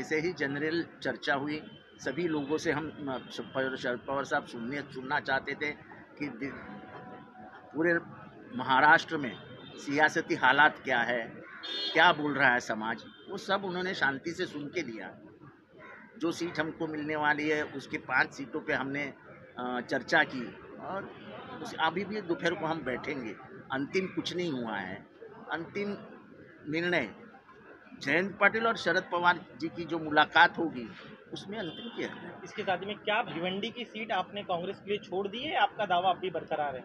ऐसे ही जनरल चर्चा हुई, सभी लोगों से हम शरद पवार साहब सुनना चाहते थे कि पूरे महाराष्ट्र में सियासती हालात क्या है, क्या बोल रहा है समाज, वो सब उन्होंने शांति से सुन के लिया। जो सीट हमको मिलने वाली है उसके 5 सीटों पे हमने चर्चा की और अभी भी दोपहर को हम बैठेंगे। अंतिम कुछ नहीं हुआ है, अंतिम निर्णय जयंत पाटिल और शरद पवार जी की जो मुलाकात होगी उसमें अंतिम किया है। इसके साथ में क्या भिवंडी की सीट आपने कांग्रेस के लिए छोड़ दी है, आपका दावा अब भी बरकरार है?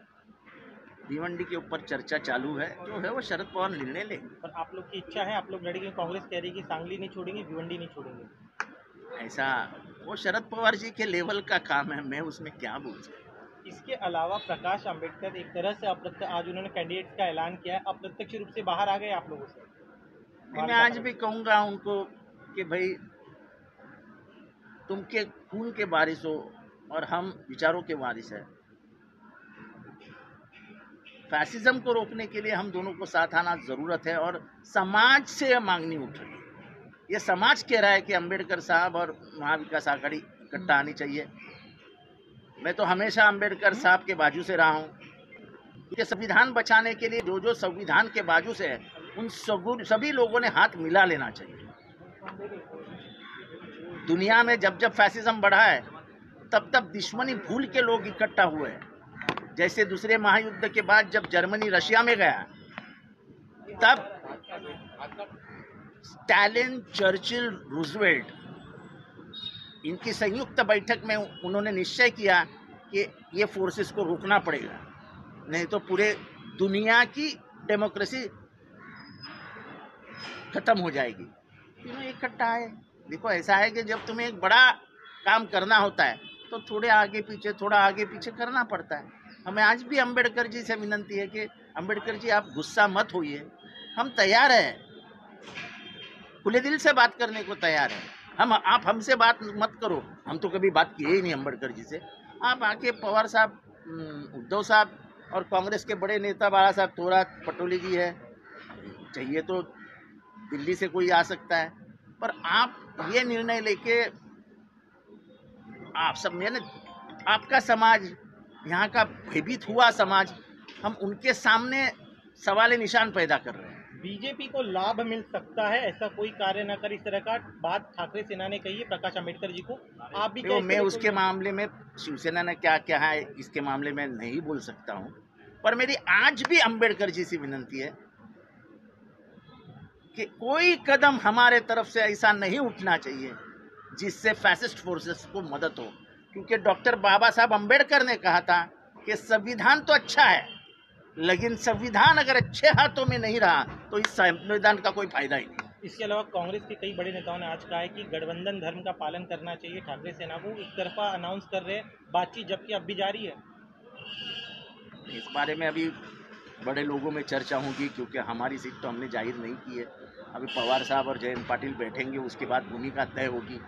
भिवंडी के ऊपर चर्चा चालू है, जो है वो शरद पवार निर्णय लेंगे। पर आप लोग की इच्छा है, आप लोग लड़ेंगे? कांग्रेस कह रही है कि सांगली नहीं छोड़ेंगे, भिवंडी नहीं छोड़ेंगे। ऐसा वो शरद पवार जी के लेवल का काम है, मैं उसमें क्या बोल सकता। इसके अलावा प्रकाश अंबेडकर एक तरह से आज उन्होंने कैंडिडेट का ऐलान किया है, अप्रत्यक्ष रूप से बाहर आ गए आप लोगों से। मैं आज भी कहूँगा उनको कि भाई तुम के खून के वारिस हो और हम विचारों के वारिस है। फैसिज्म को रोकने के लिए हम दोनों को साथ आना जरूरत है और समाज से यह मांगनी उठ रही है। ये समाज कह रहा है कि अंबेडकर साहब और महाविकास आघाड़ी इकट्ठा आनी चाहिए। मैं तो हमेशा अंबेडकर साहब के बाजू से रहा हूँ, क्योंकि संविधान बचाने के लिए जो संविधान के बाजू से है उन सभी लोगों ने हाथ मिला लेना चाहिए। दुनिया में जब जब फैसिज्म बढ़ा है तब तब दुश्मनी भूल के लोग इकट्ठा हुए हैं। जैसे दूसरे महायुद्ध के बाद जब जर्मनी रशिया में गया तब स्टालिन, चर्चिल, रूजवेल्ट इनकी संयुक्त बैठक में उन्होंने निश्चय किया कि ये फोर्सेस को रोकना पड़ेगा, नहीं तो पूरे दुनिया की डेमोक्रेसी खत्म हो जाएगी। तीनों इकट्ठा आए। देखो ऐसा है कि जब तुम्हें एक बड़ा काम करना होता है तो थोड़ा आगे पीछे करना पड़ता है। हमें आज भी अंबेडकर जी से विनती है कि अंबेडकर जी आप गुस्सा मत होइए, हम तैयार हैं, खुले दिल से बात करने को तैयार हैं। आप हमसे बात मत करो, हम तो कभी बात किए ही नहीं अंबेडकर जी से। आप आके पवार साहब, उद्धव साहब और कांग्रेस के बड़े नेता बाला साहब थोरात, पटोले जी है, चाहिए तो दिल्ली से कोई आ सकता है, पर आप ये निर्णय लेके आप सब ने आपका समाज, यहाँ का भयभीत हुआ समाज, हम उनके सामने सवाल निशान पैदा कर रहे हैं। बीजेपी को लाभ मिल सकता है, ऐसा कोई कार्य न कर, इस तरह का बात ठाकरे सेना ने कही है प्रकाश अंबेडकर जी को। आप भी मैं उसके मामले में शिवसेना ने क्या क्या है इसके मामले में नहीं बोल सकता हूँ, पर मेरी आज भी अंबेडकर जी से विनती है कि कोई कदम हमारे तरफ से ऐसा नहीं उठना चाहिए जिससे फैसिस्ट फोर्सेस को मदद हो, क्योंकि डॉक्टर बाबा साहब अंबेडकर ने कहा था कि संविधान तो अच्छा है, लेकिन संविधान अगर अच्छे हाथों में नहीं रहा तो इस संविधान का कोई फायदा ही नहीं। इसके अलावा कांग्रेस के कई बड़े नेताओं ने आज कहा है कि गठबंधन धर्म का पालन करना चाहिए ठाकरे सेना को, एक तरफा अनाउंस कर रहे हैं बातचीत, जबकि अब भी जारी है। इस बारे में अभी बड़े लोगों में चर्चा होगी, क्योंकि हमारी सीट तो हमने जाहिर नहीं की है। अभी पवार साहब और जयंत पाटिल बैठेंगे, उसके बाद भूमिका तय होगी।